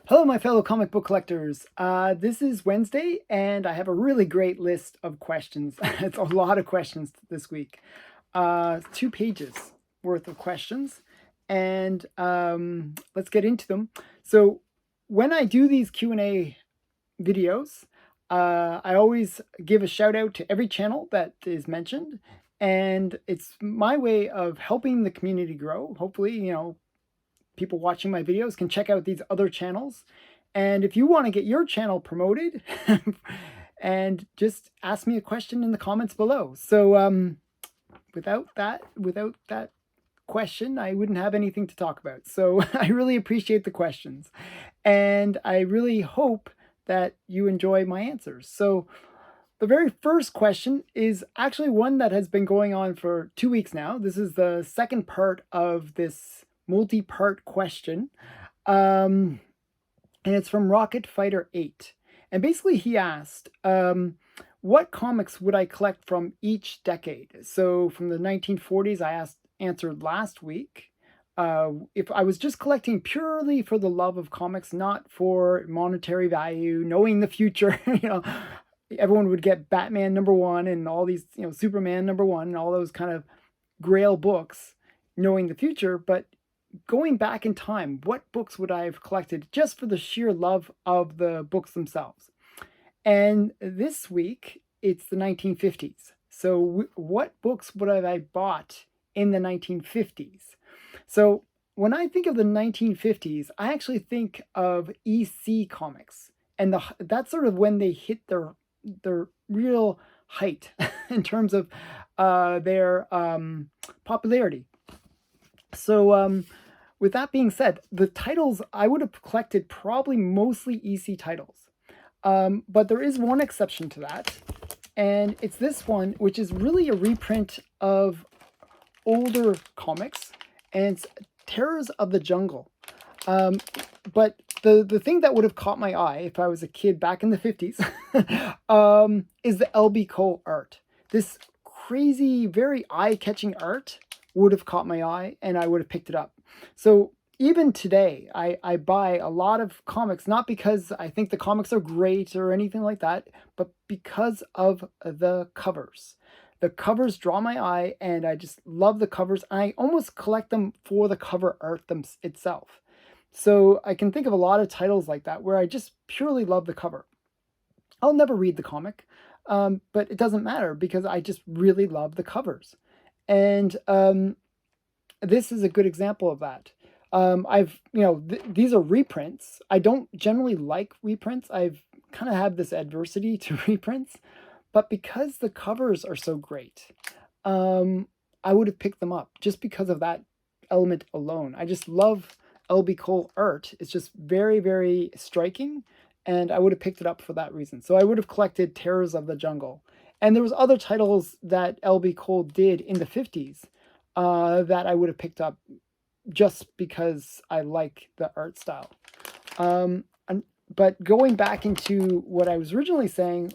Hello, my fellow comic book collectors. This is Wednesday, and I have a really great list of questions. It's a lot of questions this week. 2 pages worth of questions, and let's get into them. So, when I do these Q&A videos, I always give a shout out to every channel that is mentioned, and it's my way of helping the community grow. Hopefully, people watching my videos can check out these other channels. And if you want to get your channel promoted, and just ask me a question in the comments below. So without that question, I wouldn't have anything to talk about. So I really appreciate the questions, and I really hope that you enjoy my answers. So the very first question is actually one that has been going on for 2 weeks now. This is the second part of this multi-part question. And it's from Rocket Fighter 8. And basically he asked, what comics would I collect from each decade? So from the 1940s, answered last week. If I was just collecting purely for the love of comics, not for monetary value, knowing the future, everyone would get Batman #1 and all these, Superman #1 and all those kind of grail books, knowing the future. But going back in time, what books would I have collected just for the sheer love of the books themselves? And this week, it's the 1950s. So what books would have I bought in the 1950s? So when I think of the 1950s, I actually think of EC comics. And that's sort of when they hit their real height in terms of their popularity. So with that being said, the titles I would have collected probably mostly EC titles. But there is one exception to that, and it's this one, which is really a reprint of older comics, and it's Terrors of the Jungle. But the thing that would have caught my eye if I was a kid back in the 50s is the L.B. Cole art. This crazy, very eye-catching art would have caught my eye, and I would have picked it up. So even today, I buy a lot of comics, not because I think the comics are great or anything like that, but because of the covers. The covers draw my eye, and I just love the covers. I almost collect them for the cover art itself. So I can think of a lot of titles like that where I just purely love the cover. I'll never read the comic, but it doesn't matter because I just really love the covers. And this is a good example of that. These are reprints. I don't generally like reprints. I've kind of have this adversity to reprints, but because the covers are so great, I would have picked them up just because of that element alone. I just love L.B. Cole art. It's just very, very striking, and I would have picked it up for that reason. So I would have collected Terrors of the Jungle. And there was other titles that L.B. Cole did in the 50s that I would have picked up just because I like the art style. But going back into what I was originally saying,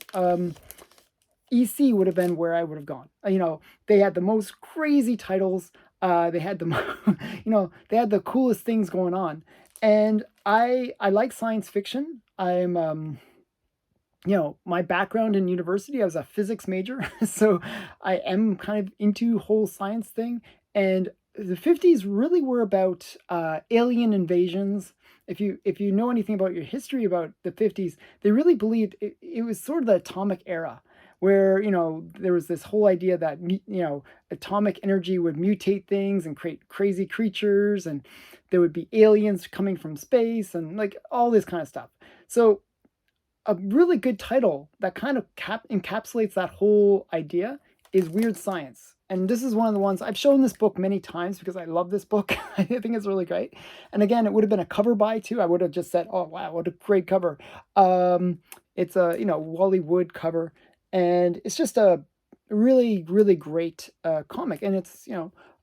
EC would have been where I would have gone. They had the most crazy titles. They had they had the coolest things going on, and I like science fiction. I'm my background in university, I was a physics major, so I am kind of into whole science thing. And the 50s really were about alien invasions. If you know anything about your history about the 50s, they really believed it was sort of the atomic era, where there was this whole idea that atomic energy would mutate things and create crazy creatures, and there would be aliens coming from space and like all this kind of stuff. So a really good title that kind of encapsulates that whole idea is Weird Science. And this is one of the ones I've shown this book many times because I love this book. I think it's really great. And again, it would have been a cover buy too. I would have just said, "Oh wow, what a great cover!" It's a Wally Wood cover, and it's just a really, really great comic. And it's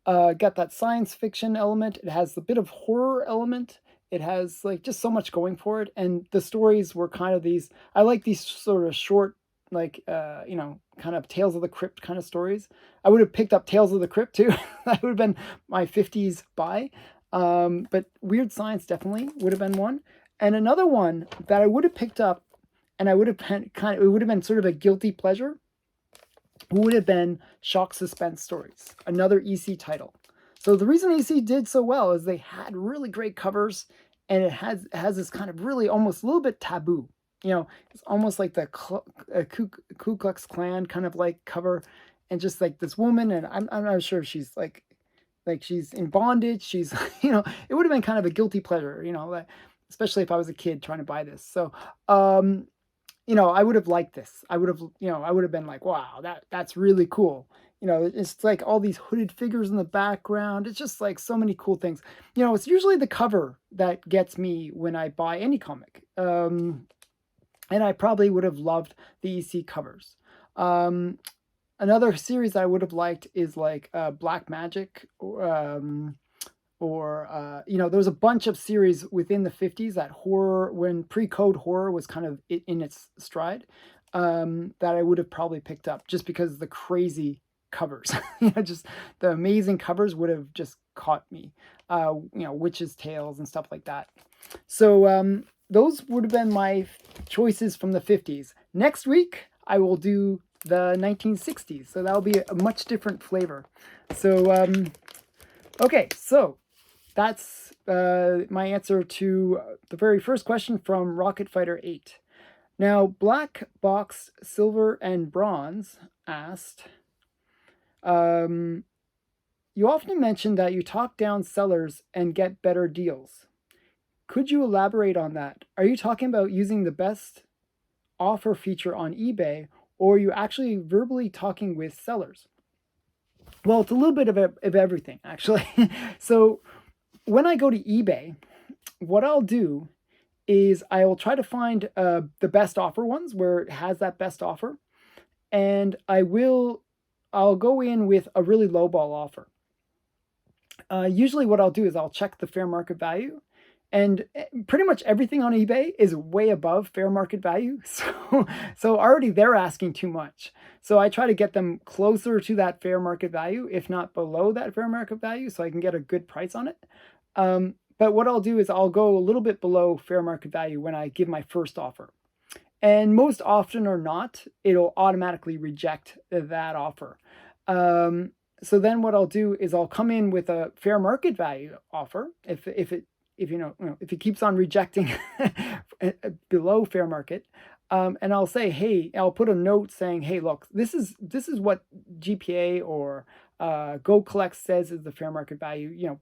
got that science fiction element. It has a bit of horror element. It has like just so much going for it. And the stories were kind of these. I like these sort of short, like kind of Tales of the Crypt kind of stories. I would have picked up Tales of the Crypt too. That would have been my 50s buy. But Weird Science definitely would have been one. And another one that I would have picked up, and I would have been it would have been sort of a guilty pleasure, would have been Shock Suspense Stories, another EC title. So the reason EC did so well is they had really great covers, and it has this kind of really almost a little bit taboo. It's almost like the Ku Klux Klan kind of like cover, and just like this woman, and I'm not sure if she's like she's in bondage. She's it would have been kind of a guilty pleasure, especially if I was a kid trying to buy this. So I would have liked this. I would have been like, wow, that's really cool. It's like all these hooded figures in the background. It's just like so many cool things. It's usually the cover that gets me when I buy any comic. And I probably would have loved the EC covers. Another series I would have liked is like Black Magic, or there was a bunch of series within the 50s that horror, when pre-code horror was kind of in its stride, that I would have probably picked up just because the crazy covers, just the amazing covers would have just caught me, witches' tales and stuff like that. So those would have been my choices from the 50s. Next week, I will do the 1960s, so that'll be a much different flavor. So, okay, so that's my answer to the very first question from Rocket Fighter 8. Now, Black Box Silver and Bronze asked, you often mention that you talk down sellers and get better deals. Could you elaborate on that? Are you talking about using the best offer feature on eBay, or are you actually verbally talking with sellers? Well, it's a little bit of everything, actually. So when I go to eBay, what I'll do is I will try to find the best offer ones where it has that best offer, and I'll go in with a really lowball offer. Usually what I'll do is I'll check the fair market value, and pretty much everything on eBay is way above fair market value. So already they're asking too much. So I try to get them closer to that fair market value, if not below that fair market value, so I can get a good price on it. But what I'll do is I'll go a little bit below fair market value when I give my first offer. And most often or not, it'll automatically reject that offer. So then what I'll do is I'll come in with a fair market value offer if it keeps on rejecting below fair market, and I'll say, hey, I'll put a note saying, hey, look, this is what GPA or Go Collect says is the fair market value.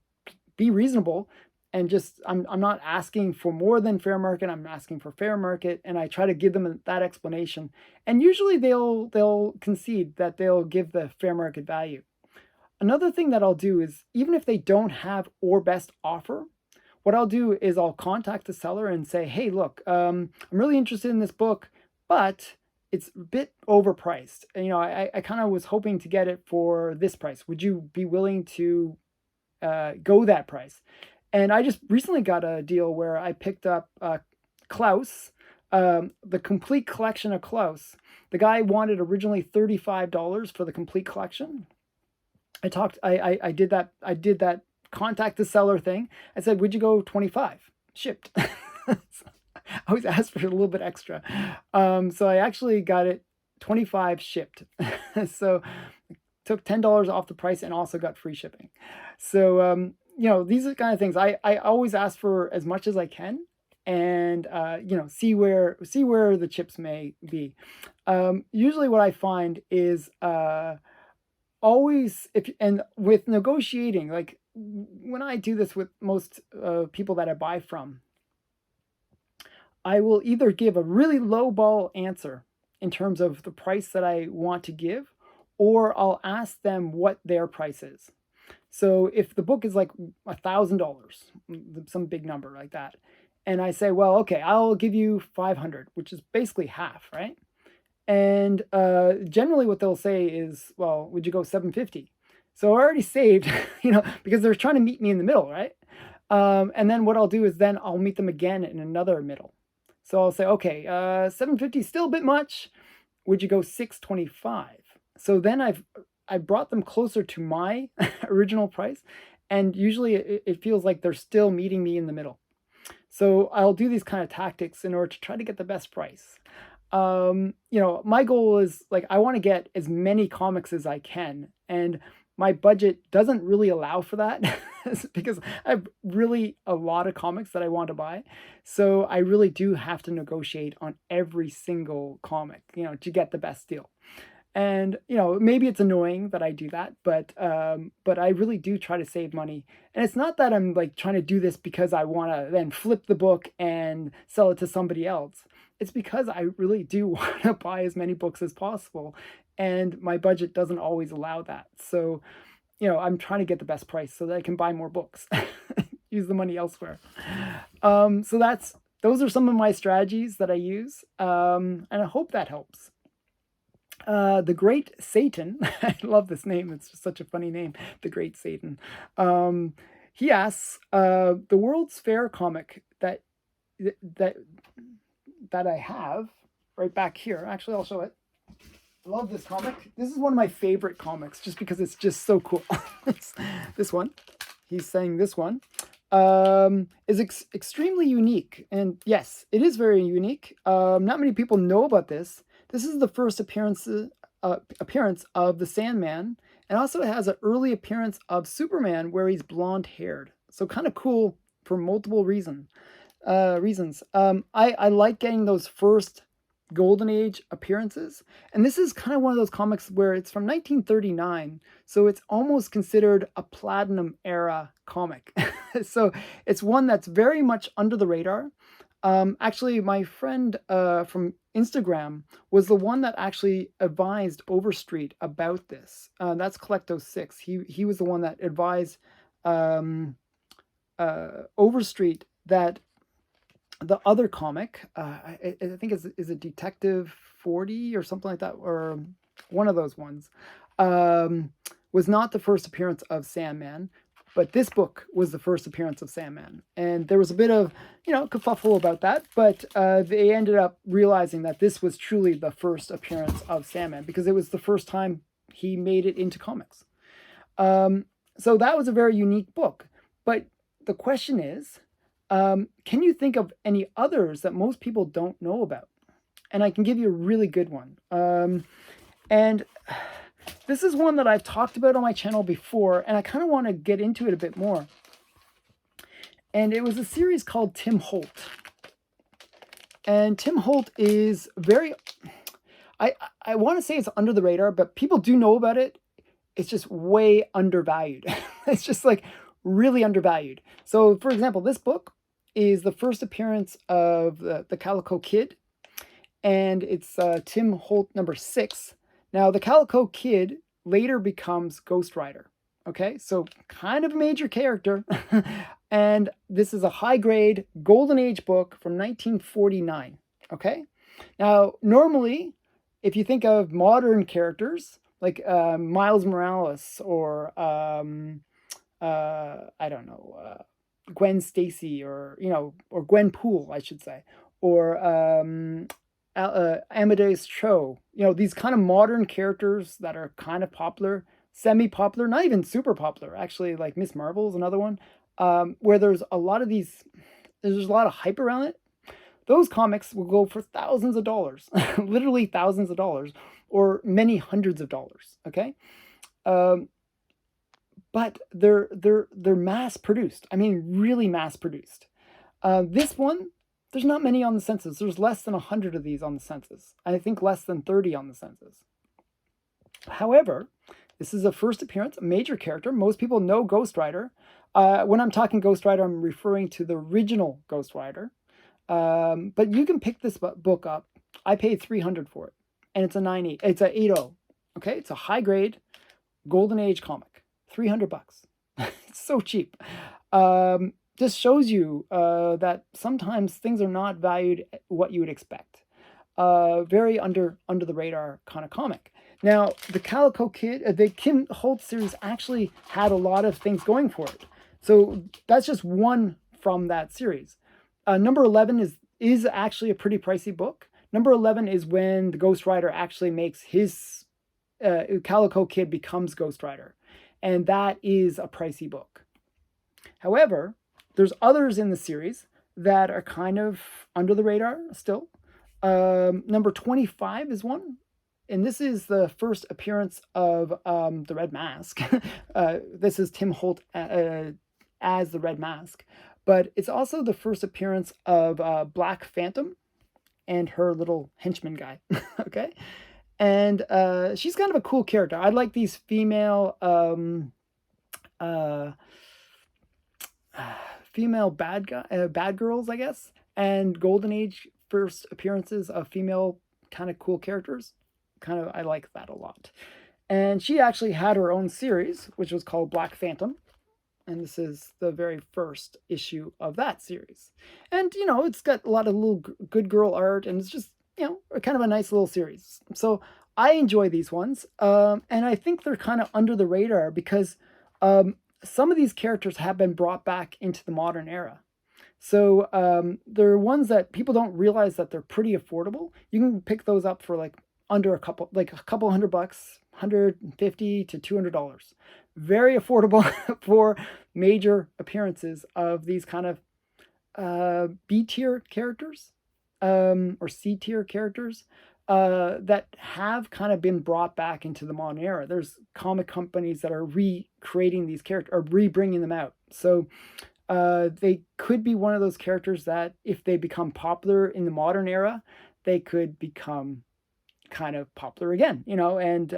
Be reasonable, and just I'm not asking for more than fair market. I'm asking for fair market, and I try to give them that explanation. And usually they'll concede that they'll give the fair market value. Another thing that I'll do is, even if they don't have or best offer, what I'll do is I'll contact the seller and say, hey, look, I'm really interested in this book, but it's a bit overpriced. And, I kind of was hoping to get it for this price. Would you be willing to go that price? And I just recently got a deal where I picked up Klaus, the complete collection of Klaus. The guy wanted originally $35 for the complete collection. I did that contact the seller thing. I said, would you go 25 shipped? I always ask for a little bit extra. So I actually got it 25 shipped. So took $10 off the price and also got free shipping. So, these are the kind of things I always ask for as much as I can, and, see where the chips may be. Usually what I find is, always, and with negotiating, like when I do this with most people that I buy from, I will either give a really low ball answer in terms of the price that I want to give, or I'll ask them what their price is. So if the book is like $1,000, some big number like that, and I say, well, okay, I'll give you 500, which is basically half, right? And generally what they'll say is, well, would you go 750? So I already saved, because they're trying to meet me in the middle, right? And then what I'll do is then I'll meet them again in another middle. So I'll say, okay, 750 is still a bit much. Would you go 625? So then I brought them closer to my original price, and usually it feels like they're still meeting me in the middle. So I'll do these kind of tactics in order to try to get the best price. My goal is like I want to get as many comics as I can, and my budget doesn't really allow for that because I have really a lot of comics that I want to buy. So I really do have to negotiate on every single comic, to get the best deal. And maybe it's annoying that I do that, but I really do try to save money. And it's not that I'm like trying to do this because I want to then flip the book and sell it to somebody else. It's because I really do want to buy as many books as possible, and my budget doesn't always allow that. So I'm trying to get the best price so that I can buy more books, use the money elsewhere. So those are some of my strategies that I use, and I hope that helps. The Great Satan, I love this name. It's just such a funny name, The Great Satan. He asks, the World's Fair comic that I have right back here. Actually, I'll show it. I love this comic. This is one of my favorite comics just because it's just so cool. It's this one. He's saying this one is extremely unique. And yes, it is very unique. Not many people know about this. This is the first appearance of the Sandman, and also it has an early appearance of Superman where he's blonde haired. So kind of cool for multiple reasons. I like getting those first Golden Age appearances, and this is kind of one of those comics where it's from 1939, so it's almost considered a Platinum era comic. So it's one that's very much under the radar. Actually, my friend from Instagram was the one that actually advised Overstreet about this. That's Collecto6. He was the one that advised Overstreet that the other comic, I think is a Detective 40 or something like that, or one of those ones, was not the first appearance of Sandman. But this book was the first appearance of Sandman. And there was a bit of, kerfuffle about that. But they ended up realizing that this was truly the first appearance of Sandman because it was the first time he made it into comics. So that was a very unique book. But the question is, can you think of any others that most people don't know about? And I can give you a really good one. And this is one that I've talked about on my channel before, and I kind of want to get into it a bit more. And it was a series called Tim Holt. And Tim Holt is very, I want to say it's under the radar, but people do know about it. It's just way undervalued. It's just like really undervalued. So for example, this book is the first appearance of the Calico Kid, and it's Tim Holt #6. Now, the Calico Kid later becomes Ghost Rider. Okay, so kind of a major character. And this is a high-grade Golden Age book from 1949. Okay, now normally, if you think of modern characters like Miles Morales or I don't know, Gwen Stacy, or or Gwen Poole, I should say, or Amadeus Cho, these kind of modern characters that are kind of popular, semi-popular, not even super popular, actually, like Miss Marvel is another one, where there's a lot of hype around it. Those comics will go for thousands of dollars, literally thousands of dollars, or many hundreds of dollars. Okay, but they're mass produced. I mean, really mass produced. This one, there's not many on the census. There's less than 100 of these on the census. I think less than 30 on the census. However, this is a first appearance, a major character. Most people know Ghost Rider. When I'm talking Ghost Rider, I'm referring to the original Ghost Rider. But you can pick this book up. I paid $300 for it, and it's a 9.8. It's a 8.0. Okay, it's a high grade Golden Age comic. $300. It's so cheap. Just shows you that sometimes things are not valued at what you would expect. Very under the radar kind of comic. Now, the Calico Kid, the Tim Holt series actually had a lot of things going for it. So that's just one from that series. Number 11 is actually a pretty pricey book. Number 11 is when the Ghost Rider actually makes his Calico Kid becomes Ghost Rider. And that is a pricey book. However, there's others in the series that are kind of under the radar still. Number 25 is one, and this is the first appearance of the Red Mask. This is Tim Holt as the Red Mask, but it's also the first appearance of Black Phantom and her little henchman guy. Okay, and she's kind of a cool character. I like these female uh, female bad girls, I guess, and Golden Age first appearances of female kind of cool characters. Kind of, I like that a lot. And she actually had her own series, which was called Black Phantom, and this is the very first issue of that series. And it's got a lot of little good girl art, and it's just kind of a nice little series. So I enjoy these ones, and I think they're kind of under the radar because some of these characters have been brought back into the modern era. So they're ones that people don't realize that they're pretty affordable. You can pick those up for like under a couple $100, $150 to $200. Very affordable for major appearances of these kind of B tier characters or C tier characters that have kind of been brought back into the modern era. There's comic companies that are recreating these characters or re-bringing them out. So they could be one of those characters that if they become popular in the modern era, they could become kind of popular again, and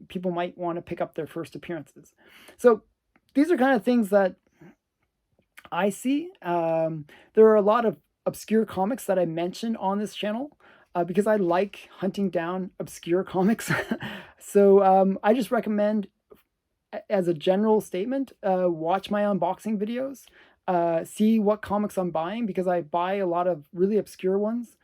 people might want to pick up their first appearances. So these are kind of things that I see. There are a lot of obscure comics that I mentioned on this channel because I like hunting down obscure comics. So I just recommend, as a general statement, watch my unboxing videos, see what comics I'm buying, because I buy a lot of really obscure ones.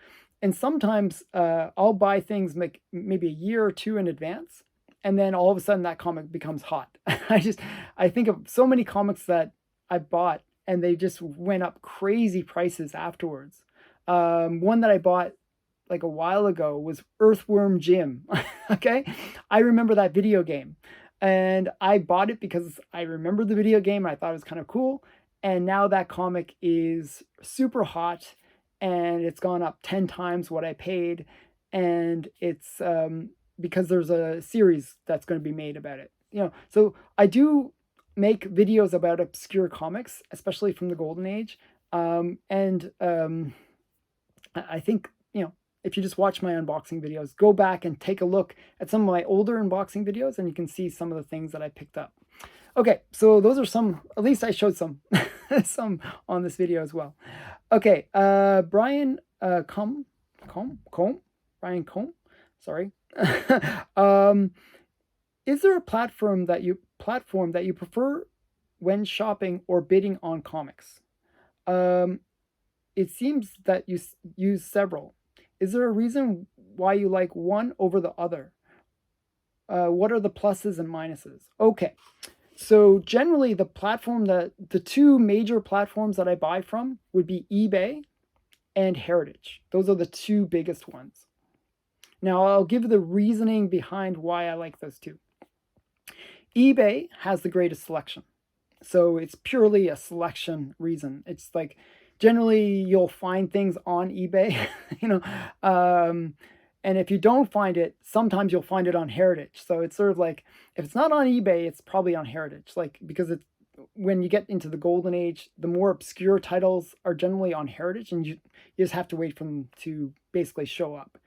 And sometimes I'll buy things maybe a year or two in advance, and then all of a sudden that comic becomes hot. I think of so many comics that I bought, and they just went up crazy prices afterwards. One that I bought like a while ago was Earthworm Jim. Okay, I remember that video game, and I bought it because I remember the video game and I thought it was kind of cool. And now that comic is super hot, and it's gone up 10 times what I paid. And it's because there's a series that's going to be made about it. So I do make videos about obscure comics, especially from the Golden Age. And I think, if you just watch my unboxing videos, go back and take a look at some of my older unboxing videos, and you can see some of the things that I picked up. Okay, so those are some, at least I showed some, some on this video as well. Okay, Brian Brian Combe, sorry. Is there a platform that you prefer when shopping or bidding on comics? It seems that you use several. Is there a reason why you like one over the other? What are the pluses and minuses? Okay. So generally the two major platforms that I buy from would be eBay and Heritage. Those are the two biggest ones. Now I'll give the reasoning behind why I like those two. eBay has the greatest selection. So it's purely a selection reason. It's like generally you'll find things on eBay, and if you don't find it, sometimes you'll find it on Heritage. So it's sort of like, if it's not on eBay, it's probably on Heritage. Like, because it's, when you get into the Golden Age, the more obscure titles are generally on Heritage, and you just have to wait for them to basically show up.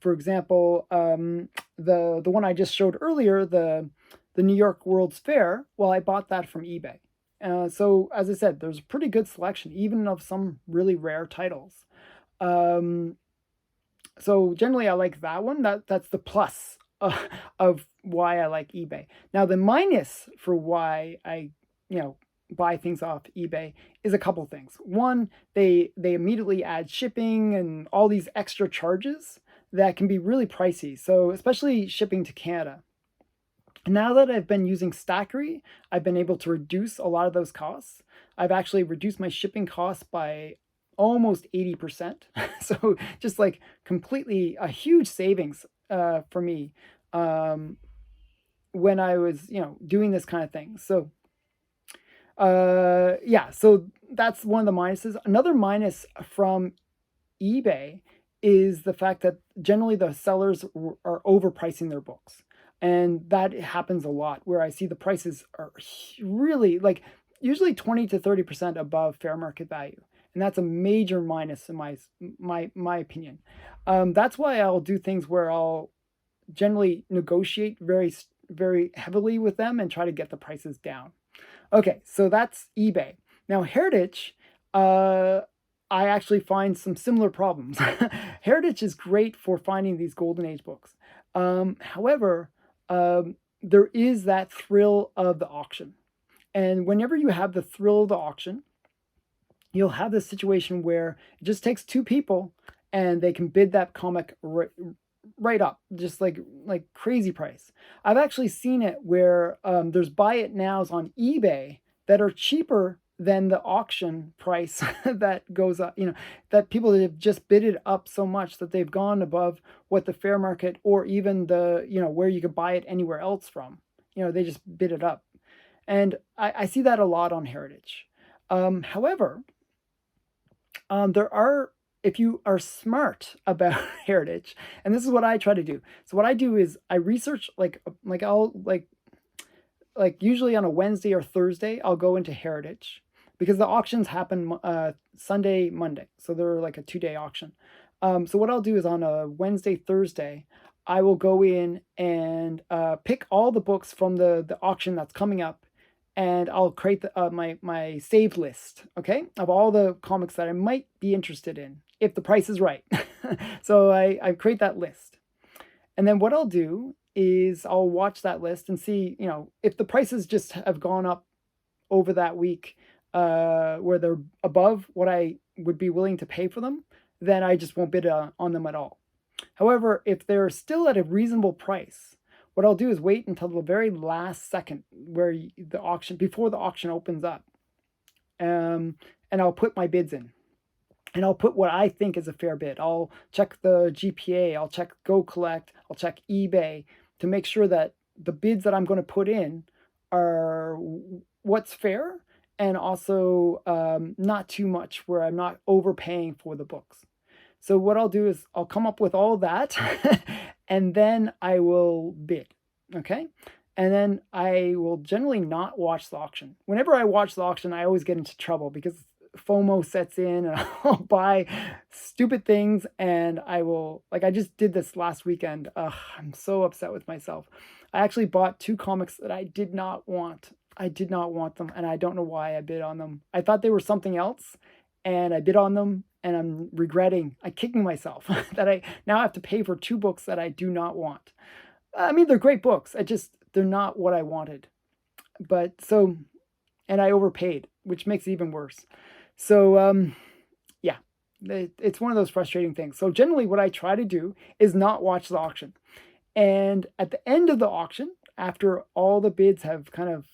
For example, the one I just showed earlier, the New York World's Fair, well, I bought that from eBay. So as I said, there's a pretty good selection, even of some really rare titles. So generally I like that one. That's the plus of why I like eBay. Now the minus for why I buy things off eBay is a couple things. One, they immediately add shipping and all these extra charges that can be really pricey. So especially shipping to Canada. Now that I've been using Stackery, I've been able to reduce a lot of those costs. I've actually reduced my shipping costs by almost 80%. So just like completely a huge savings for me when I was, doing this kind of thing. So Yeah, so that's one of the minuses. Another minus from eBay is the fact that generally the sellers are overpricing their books. And that happens a lot where I see the prices are really like usually 20 to 30% above fair market value. And that's a major minus in my opinion. That's why I'll do things where I'll generally negotiate very heavily with them and try to get the prices down. Okay, so that's eBay. Now, Heritage, uh, I actually find some similar problems. Heritage is great for finding these golden age books. However, there is that thrill of the auction. And whenever you have the thrill of the auction, you'll have this situation where it just takes two people and they can bid that comic right up, just like crazy price. I've actually seen it where there's buy it nows on eBay that are cheaper than the auction price that goes up. That people have just bid it up so much that they've gone above what the fair market or even the where you could buy it anywhere else from. They just bid it up, and I see that a lot on Heritage. However, there are if you are smart about heritage, and this is what I try to do. So what I do is I research I'll usually on a Wednesday or Thursday I'll go into heritage because the auctions happen Sunday, Monday, so they're like a 2-day auction. So what I'll do is on a Wednesday, Thursday, I will go in and pick all the books from the auction that's coming up, and I'll create my saved list, okay, of all the comics that I might be interested in if the price is right. So I create that list, and then what I'll do is I'll watch that list and see, if the prices just have gone up over that week, where they're above what I would be willing to pay for them, then I just won't bid on them at all. However, if they're still at a reasonable price, what I'll do is wait until the very last second where before the auction opens up, and I'll put my bids in. And I'll put what I think is a fair bid. I'll check the GPA, I'll check Go Collect, I'll check eBay to make sure that the bids that I'm going to put in are what's fair and also not too much where I'm not overpaying for the books. So what I'll do is I'll come up with all that and then I will bid, okay? And then I will generally not watch the auction. Whenever I watch the auction, I always get into trouble because FOMO sets in and I'll buy stupid things, and I will, like I just did this last weekend. I'm so upset with myself. I actually bought 2 comics that I did not want. I did not want them, and I don't know why I bid on them. I thought they were something else, and I bid on them, and I'm kicking myself that I now have to pay for 2 books that I do not want. I mean, they're great books. They're not what I wanted. And I overpaid, which makes it even worse. So, yeah, it's one of those frustrating things. So generally what I try to do is not watch the auction. And at the end of the auction, after all the bids have kind of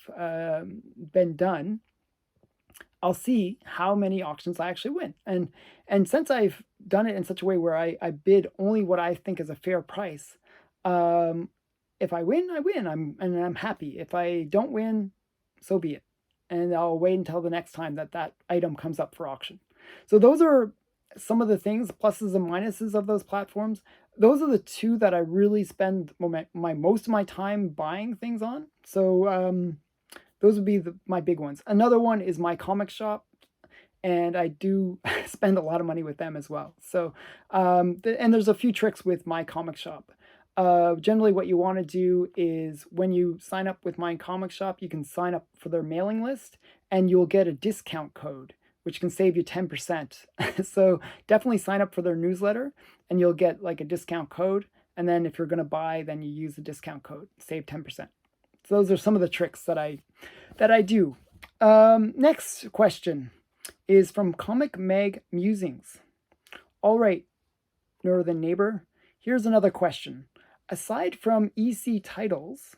been done, I'll see how many auctions I actually win. And since I've done it in such a way where I bid only what I think is a fair price, if I win, I win. I'm happy. If I don't win, so be it. And I'll wait until the next time that item comes up for auction. So those are some of the things, pluses and minuses of those platforms. Those are the 2 that I really spend most of my time buying things on. So those would be my big ones. Another one is my comic shop, and I do spend a lot of money with them as well. So and there's a few tricks with my comic shop. Generally what you want to do is when you sign up with my comic shop, you can sign up for their mailing list and you'll get a discount code, which can save you 10%. So definitely sign up for their newsletter and you'll get like a discount code. And then if you're going to buy, then you use the discount code, save 10%. So those are some of the tricks that I do. Next question is from Comic Mag Musings. All right, Northern Neighbor, here's another question. Aside from EC titles,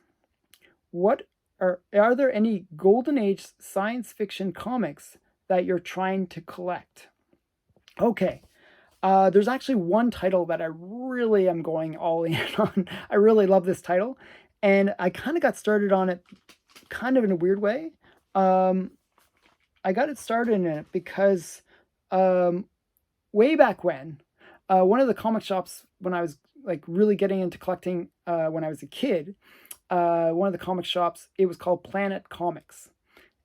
what are there any Golden Age science fiction comics that you're trying to collect? Okay, there's actually one title that I really am going all in on. I really love this title, and I kind of got started on it kind of in a weird way. I got it started in it because um, way back when, one of the comic shops when I was like really getting into collecting when I was a kid, one of the comic shops, it was called Planet Comics.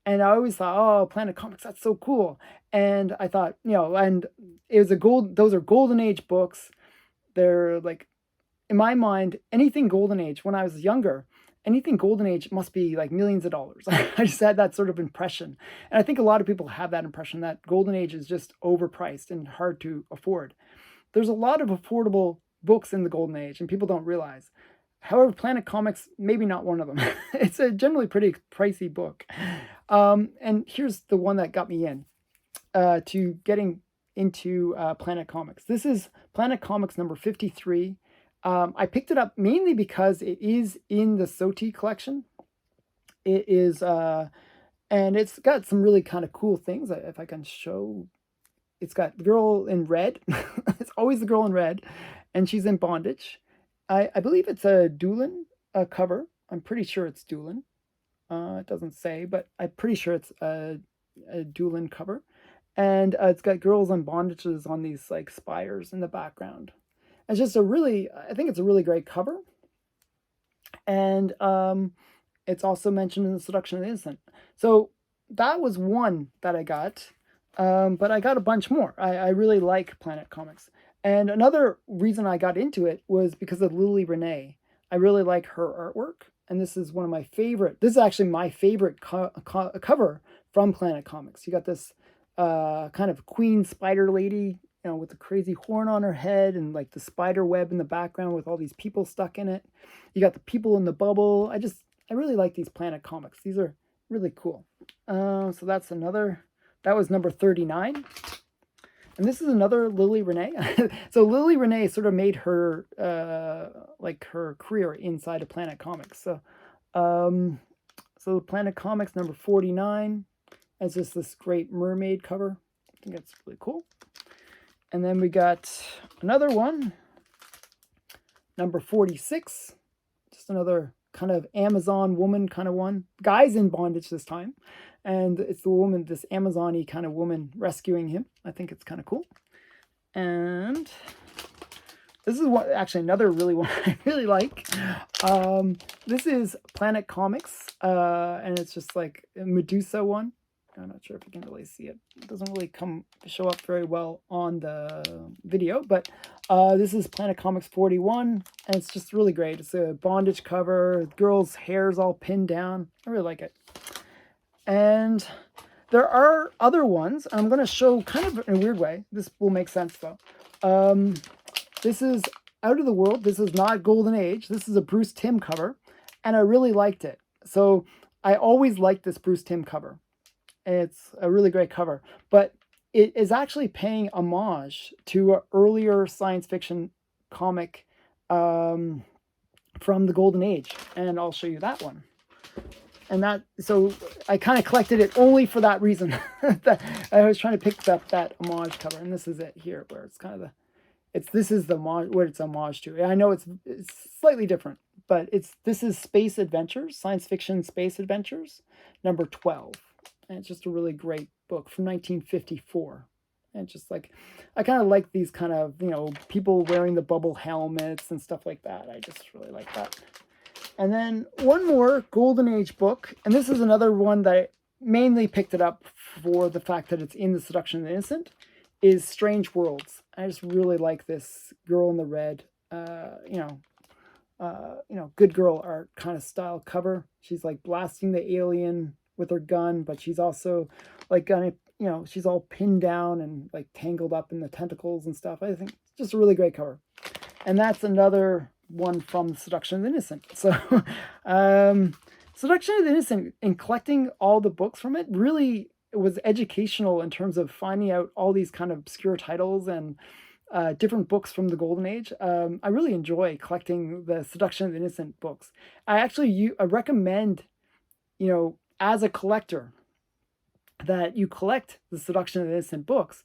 And I always thought, oh, Planet Comics, that's so cool. And I thought, and it was those are Golden Age books. They're like, in my mind, anything Golden Age, when I was younger, anything Golden Age must be like millions of dollars. I just had that sort of impression. And I think a lot of people have that impression that Golden Age is just overpriced and hard to afford. There's a lot of affordable books in the Golden Age, and people don't realize. However, Planet Comics, maybe not one of them. It's a generally pretty pricey book. And here's the one that got me in to getting into Planet Comics. This is Planet Comics number 53. I picked it up mainly because it is in the SOTI collection. It is, and it's got some really kind of cool things. If I can show, it's got the girl in red. It's always the girl in red, and she's in bondage. I believe it's a Doolin cover. I'm pretty sure it's Doolin. It doesn't say, but I'm pretty sure it's a Doolin cover. And it's got girls on bondages on these like spires in the background. It's just I think it's a really great cover. And it's also mentioned in The Seduction of the Innocent. So that was one that I got. But I got a bunch more. I really like Planet Comics. And another reason I got into it was because of Lily Renee. I really like her artwork. And this is one of my favorite. This is actually my favorite cover from Planet Comics. You got this kind of queen spider lady, with the crazy horn on her head and like the spider web in the background with all these people stuck in it. You got the people in the bubble. I really like these Planet Comics. These are really cool. So that was number 39. And this is another Lily Renee. So Lily Renee sort of made her her career inside of Planet Comics. So Planet Comics number 49. It's just this great mermaid cover. I think that's really cool. And then we got another one, number 46. Just another kind of Amazon woman kind of one. Guy's in bondage this time. And it's the woman, this Amazon-y kind of woman rescuing him. I think it's kind of cool. And this is another really one I really like. This is Planet Comics. And it's just like a Medusa one. I'm not sure if you can really see it. It doesn't really show up very well on the video, but this is Planet Comics 41, and it's just really great. It's a bondage cover. Girl's hair's all pinned down. I really like it. And there are other ones. I'm going to show kind of in a weird way. This will make sense, though. This is Out of the World. This is not Golden Age. This is a Bruce Timm cover, and I really liked it. So I always liked this Bruce Timm cover. It's a really great cover, but it is actually paying homage to an earlier science fiction comic from the Golden Age, and I'll show you that one. And so I kind of collected it only for that reason. That I was trying to pick up that homage cover, and this is it here, where it's kind of this is the what it's homage to. I know it's slightly different, but this is Space Adventures, science fiction space adventures, number 12. And it's just a really great book from 1954. And just like, I kind of like these kind of, people wearing the bubble helmets and stuff like that. I just really like that. And then one more Golden Age book. And this is another one that I mainly picked it up for the fact that it's in The Seduction of the Innocent, is Strange Worlds. I just really like this girl in the red, good girl art kind of style cover. She's like blasting the alien with her gun, but she's also like gonna, she's all pinned down and like tangled up in the tentacles and stuff. I think it's just a really great cover. And that's another one from Seduction of the Innocent. So Seduction of the Innocent, in collecting all the books from it, really was educational in terms of finding out all these kind of obscure titles and different books from the Golden Age. I really enjoy collecting the Seduction of the Innocent books. I recommend, as a collector, that you collect the Seduction of the Innocent books,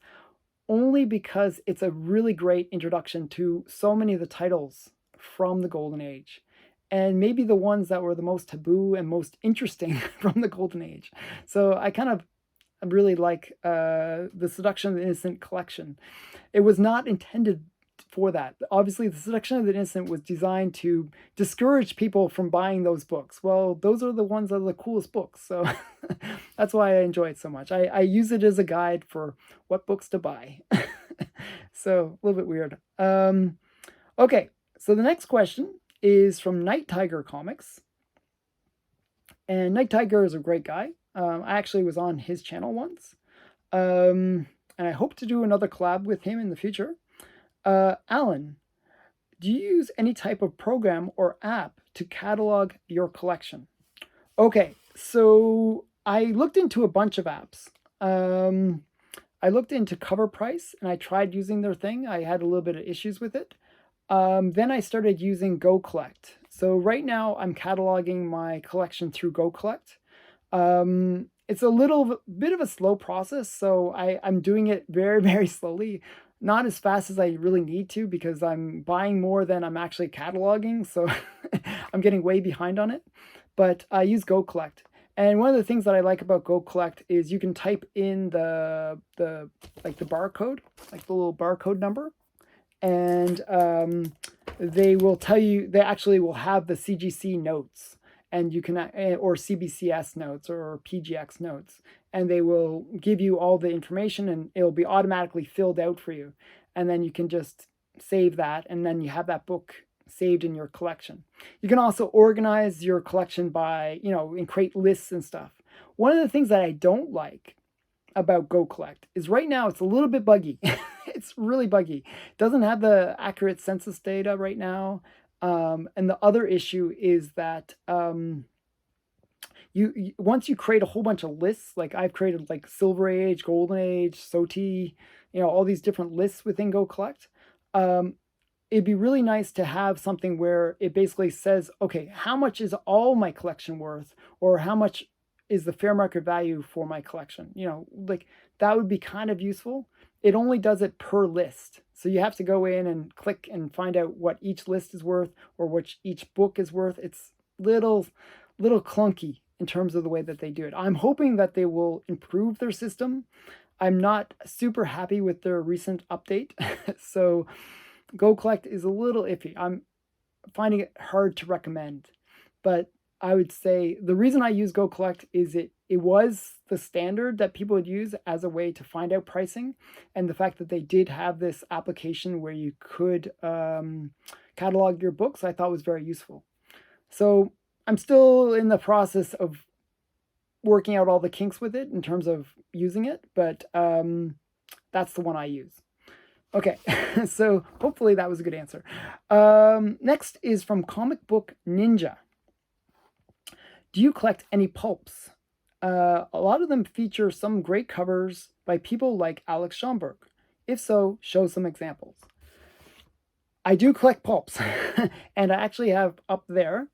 only because it's a really great introduction to so many of the titles from the Golden Age, and maybe the ones that were the most taboo and most interesting from the Golden Age. So I kind of really like the Seduction of the Innocent collection. It was not intended for that. Obviously, the Seduction of the Innocent was designed to discourage people from buying those books. Well, those are the ones that are the coolest books. So that's why I enjoy it so much. I use it as a guide for what books to buy. So a little bit weird. Okay, so the next question is from Night Tiger Comics. And Night Tiger is a great guy. I actually was on his channel once. And I hope to do another collab with him in the future. Alan, do you use any type of program or app to catalog your collection? Okay, so I looked into a bunch of apps. I looked into Cover Price and I tried using their thing. I had a little bit of issues with it. Then I started using Go Collect. So right now I'm cataloging my collection through Go Collect. It's a little bit of a slow process, so I'm doing it very, very slowly. Not as fast as I really need to because I'm buying more than I'm actually cataloging, so I'm getting way behind on it. But I use Go Collect. And one of the things that I like about Go Collect is you can type in the barcode, like the little barcode number, and they will tell you, they actually will have the CGC notes, and you can, or CBCS notes or PGX notes, and they will give you all the information and it'll be automatically filled out for you. And then you can just save that, and then you have that book saved in your collection. You can also organize your collection by, and create lists and stuff. One of the things that I don't like about Go Collect is right now it's a little bit buggy. It's really buggy. It doesn't have the accurate census data right now. And the other issue is that you once you create a whole bunch of lists, like I've created like Silver Age, Golden Age, SOTI, all these different lists within Go Collect. It'd be really nice to have something where it basically says, okay, how much is all my collection worth, or how much is the fair market value for my collection? Like that would be kind of useful. It only does it per list. So you have to go in and click and find out what each list is worth or which each book is worth. It's little clunky in terms of the way that they do it. I'm hoping that they will improve their system. I'm not super happy with their recent update. So Go Collect is a little iffy. I'm finding it hard to recommend, but I would say the reason I use Go Collect is it was the standard that people would use as a way to find out pricing, and the fact that they did have this application where you could catalog your books, I thought was very useful. So I'm still in the process of working out all the kinks with it in terms of using it, but that's the one I use. Okay, so hopefully that was a good answer. Next is from Comic Book Ninja. Do you collect any pulps? A lot of them feature some great covers by people like Alex Schomburg. If so, show some examples. I do collect pulps, and I actually have up there,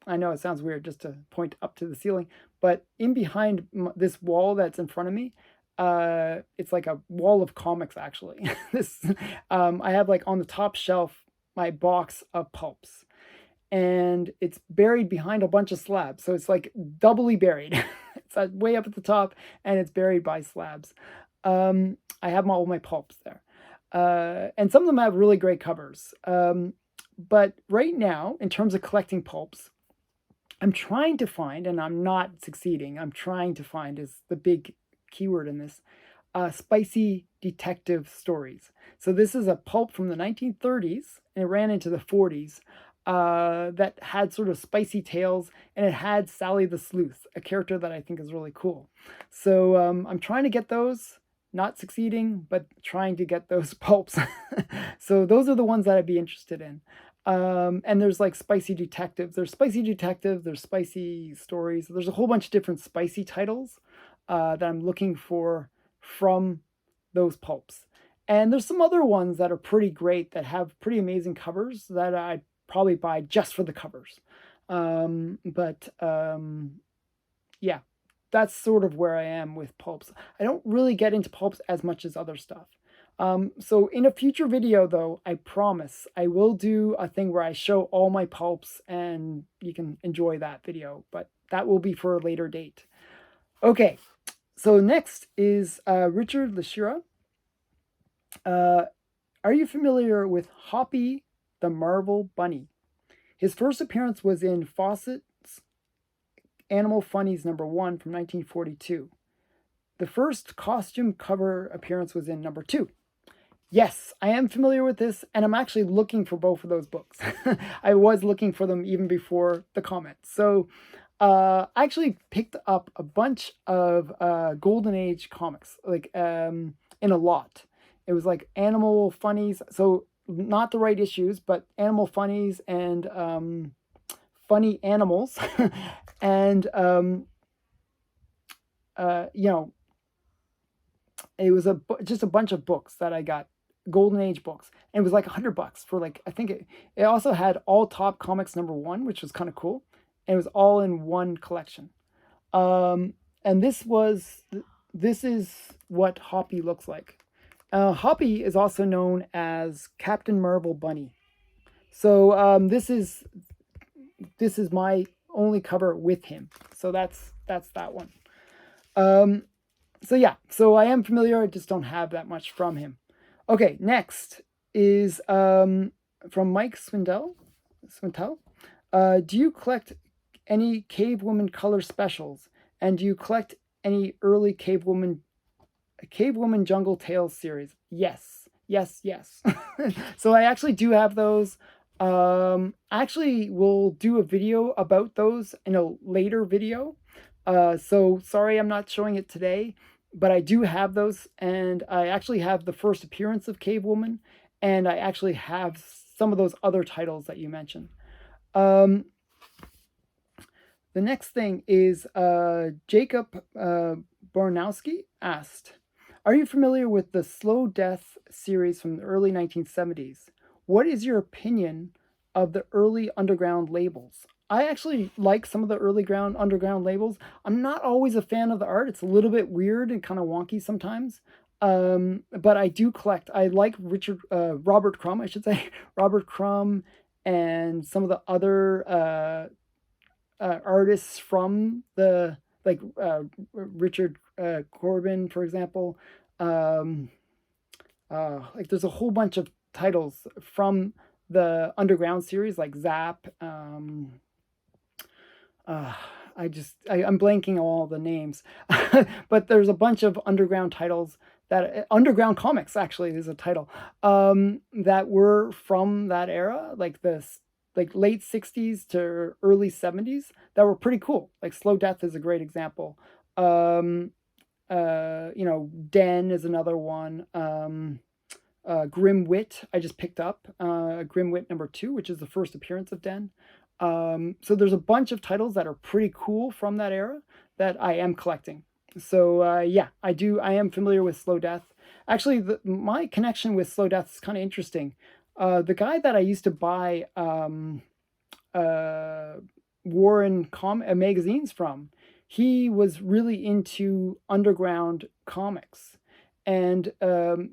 I know it sounds weird just to point up to the ceiling, but in behind this wall that's in front of me, it's like a wall of comics actually. I have like on the top shelf my box of pulps, and it's buried behind a bunch of slabs, so it's like doubly buried. It's way up at the top and it's buried by slabs. I have all my pulps there, and some of them have really great covers, but right now in terms of collecting pulps, I'm trying to find, and I'm not succeeding, I'm trying to find is the big keyword in this, spicy detective stories. So this is a pulp from the 1930s and it ran into the 40s, that had sort of spicy tales, and it had Sally the Sleuth, a character that I think is really cool. So I'm trying to get those, not succeeding, but trying to get those pulps. So those are the ones that I'd be interested in. And there's like spicy detectives, there's spicy stories, there's a whole bunch of different spicy titles that I'm looking for from those pulps. And there's some other ones that are pretty great that have pretty amazing covers that I'd probably buy just for the covers. Yeah, that's sort of where I am with pulps. I don't really get into pulps as much as other stuff. So in a future video though, I promise I will do a thing where I show all my pulps and you can enjoy that video, but that will be for a later date. Okay, So next is Richard Lashira. Are you familiar with Hoppy the Marvel Bunny? His first appearance was in Fawcett's Animal Funnies #1 from 1942. The first costume cover appearance was in #2. Yes, I am familiar with this, and I'm actually looking for both of those books. I was looking for them even before the comments. So I actually picked up a bunch of Golden Age comics, like in a lot. It was like Animal Funnies, so not the right issues, but Animal Funnies and Funny Animals, and you know, it was just a bunch of books that I got, Golden Age books, and it was like $100 for like, I think it also had All Top Comics #1, which was kind of cool, and it was all in one collection. And this is what Hoppy looks like. Hoppy is also known as Captain Marvel Bunny. So this is my only cover with him. So that's that one. So yeah, so I am familiar. I just don't have that much from him. Okay, next is from Mike Swintel. Do you collect any Cave Woman color specials? And do you collect any early Cave Woman Jungle Tales series? Yes, yes, yes. So I actually do have those. Actually, we'll do a video about those in a later video. So sorry I'm not showing it today, but I do have those, and I actually have the first appearance of Cave Woman, and I actually have some of those other titles that you mentioned. The next thing is Jacob Borowski asked, are you familiar with the Slow Death series from the early 1970s? What is your opinion of the early underground labels? I actually like some of the early underground labels. I'm not always a fan of the art. It's a little bit weird and kind of wonky sometimes. But I do collect. I like Robert Crumb, I should say, Robert Crumb, and some of the other artists from the, like Richard Corbin, for example. Like there's a whole bunch of titles from the underground series, like Zap. I'm blanking on all the names, but there's a bunch of underground titles that underground comics actually is a title that were from that era, like this, like late 60s to early 70s, that were pretty cool. Like Slow Death is a great example. Den is another one. Grim Wit, I just picked up Grim Wit #2, which is the first appearance of Den. So there's a bunch of titles that are pretty cool from that era that I am collecting. So yeah, I am familiar with Slow Death. Actually, my connection with Slow Death is kind of interesting. The guy that I used to buy Warren magazines from, he was really into underground comics, and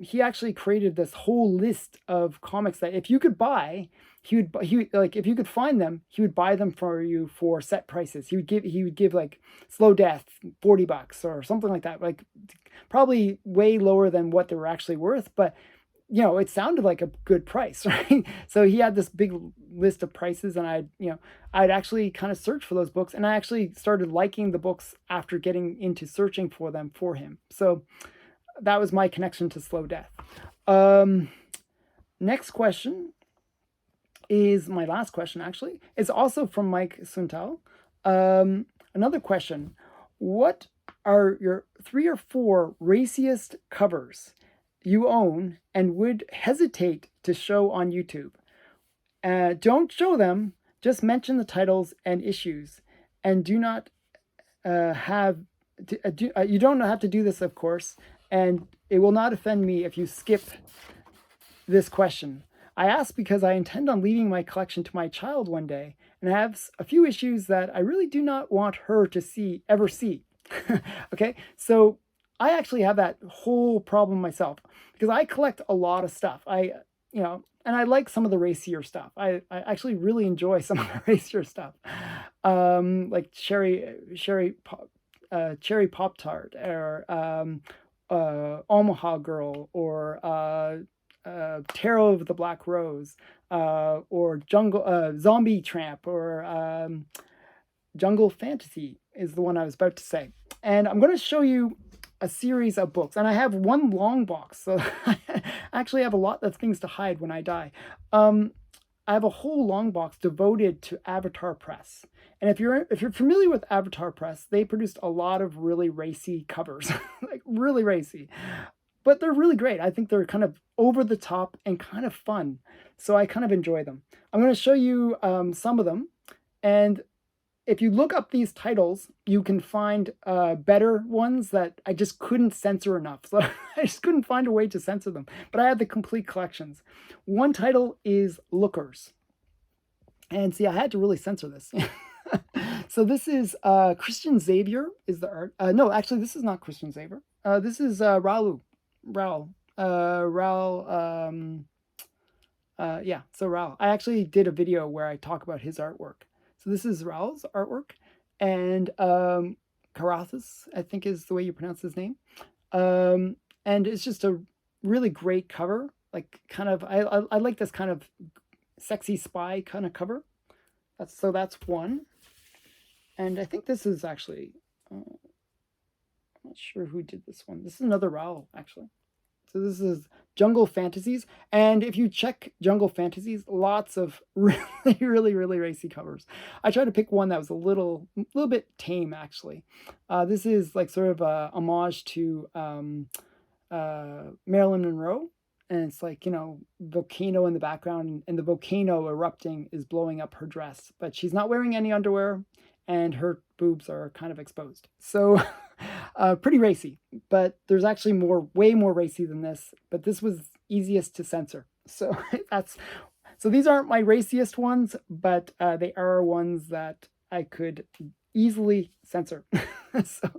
he actually created this whole list of comics that if you could buy, he like, if you could find them, he would buy them for you for set prices. He would give like Slow Death $40 or something like that, like probably way lower than what they were actually worth, but it sounded like a good price, right? So he had this big list of prices, and I'd actually kind of search for those books, and I actually started liking the books after getting into searching for them for him. So that was my connection to Slow Death. Next question is my last question, actually. It's also from Mike Suntel. Another question. What are your 3 or 4 raciest covers you own and would hesitate to show on YouTube? Don't show them, just mention the titles and issues, and do not you don't have to do this, of course, and it will not offend me if you skip this question. I ask because I intend on leaving my collection to my child one day, and I have a few issues that I really do not want her to ever see. Okay, so I actually have that whole problem myself, because I collect a lot of stuff. And I like some of the racier stuff. I actually really enjoy some of the racier stuff, like Sherry Cherry Pop Tart, or Omaha Girl, or Tarot of the Black Rose, or Jungle Zombie Tramp, or Jungle Fantasy is the one I was about to say. And I'm going to show you a series of books. And I have one long box, so I actually have a lot of things to hide when I die. I have a whole long box devoted to Avatar Press. And if you're familiar with Avatar Press, they produced a lot of really racy covers, like really racy. But they're really great. I think they're kind of over the top and kind of fun. So I kind of enjoy them. I'm going to show you some of them. And if you look up these titles, you can find better ones that I just couldn't censor enough. So I just couldn't find a way to censor them. But I have the complete collections. One title is Lookers. And see, I had to really censor this. So this is Christian Xavier is the art. No, actually, this is not Christian Xavier. This is Raul. Yeah, so Raul. I actually did a video where I talk about his artwork. So this is Raul's artwork, and Carathas, I think is the way you pronounce his name. And it's just a really great cover. Like kind of, I like this kind of sexy spy kind of cover. That's one. And I think this is actually, I'm not sure who did this one. This is another Raul, actually. So this is Jungle Fantasies. And if you check Jungle Fantasies, lots of really racy covers. I tried to pick one that was a little bit tame, actually. This is like sort of a homage to Marilyn Monroe. And it's like, volcano in the background, and the volcano erupting is blowing up her dress. But she's not wearing any underwear, and her boobs are kind of exposed. So pretty racy, but there's actually way more racy than this, but this was easiest to censor. So so these aren't my raciest ones, but they are ones that I could easily censor. So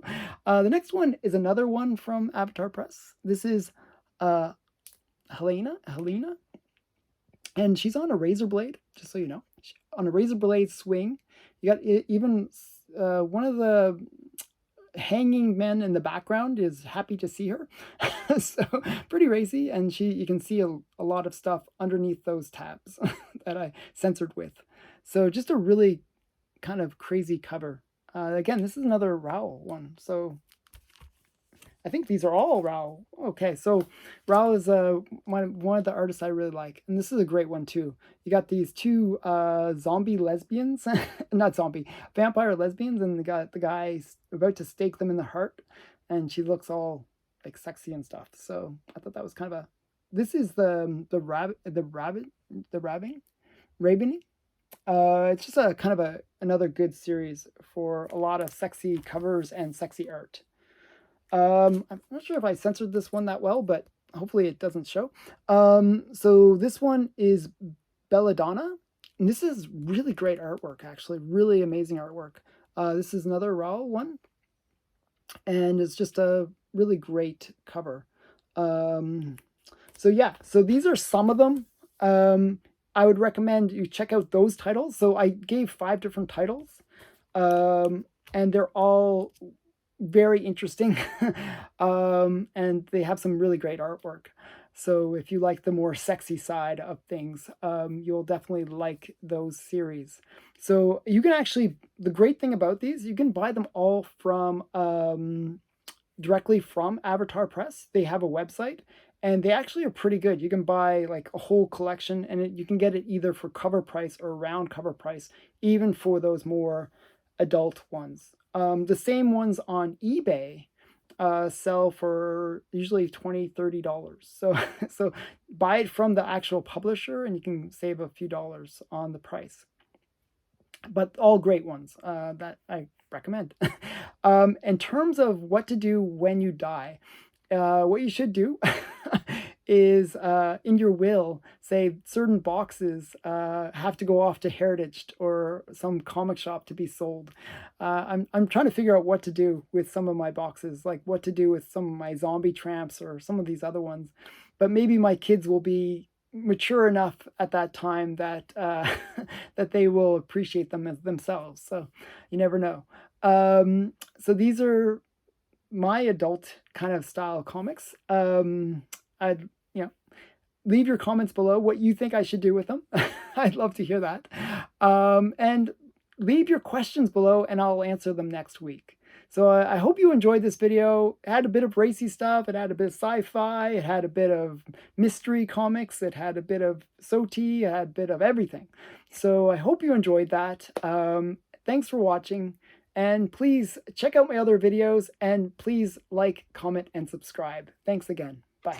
the next one is another one from Avatar Press. This is Helena, and she's on a razor blade, just so you know, on a razor blade swing. You got even one of the hanging men in the background is happy to see her. So pretty racy, and you can see a lot of stuff underneath those tabs that I censored with. So just a really kind of crazy cover. Again, this is another Raul one. So I think these are all Raul. Okay, so Raul is one of the artists I really like, and this is a great one too. You got these two zombie lesbians, not zombie, vampire lesbians, and the guy's about to stake them in the heart, and she looks all like sexy and stuff. So I thought that was kind of a. This is the Raven. It's just a kind of another good series for a lot of sexy covers and sexy art. I'm not sure if I censored this one that well, but hopefully it doesn't show. So this one is Belladonna, and this is really great artwork, actually, really amazing artwork. This is another Raul one, and it's just a really great cover. So yeah, so these are some of them. I would recommend you check out those titles. So I gave 5 different titles, and they're all very interesting. And they have some really great artwork. So if you like the more sexy side of things, you'll definitely like those series. So you can actually, the great thing about these, you can buy them all from directly from Avatar Press. They have a website, and they actually are pretty good. You can buy like a whole collection, and you can get it either for cover price or around cover price, even for those more adult ones. The same ones on eBay sell for usually $20-$30. So buy it from the actual publisher, and you can save a few dollars on the price. But all great ones that I recommend. In terms of what to do when you die, what you should do is in your will say certain boxes have to go off to Heritage or some comic shop to be sold. I'm trying to figure out what to do with some of my boxes, like what to do with some of my zombie tramps or some of these other ones. But maybe my kids will be mature enough at that time that that they will appreciate them as themselves. So you never know. So these are my adult kind of style comics. I'd, leave your comments below what you think I should do with them. I'd love to hear that. And leave your questions below and I'll answer them next week. So I hope you enjoyed this video. It had a bit of racy stuff. It had a bit of sci-fi. It had a bit of mystery comics. It had a bit of SOTI. It had a bit of everything. So I hope you enjoyed that. Thanks for watching. And please check out my other videos. And please like, comment, and subscribe. Thanks again. Bye.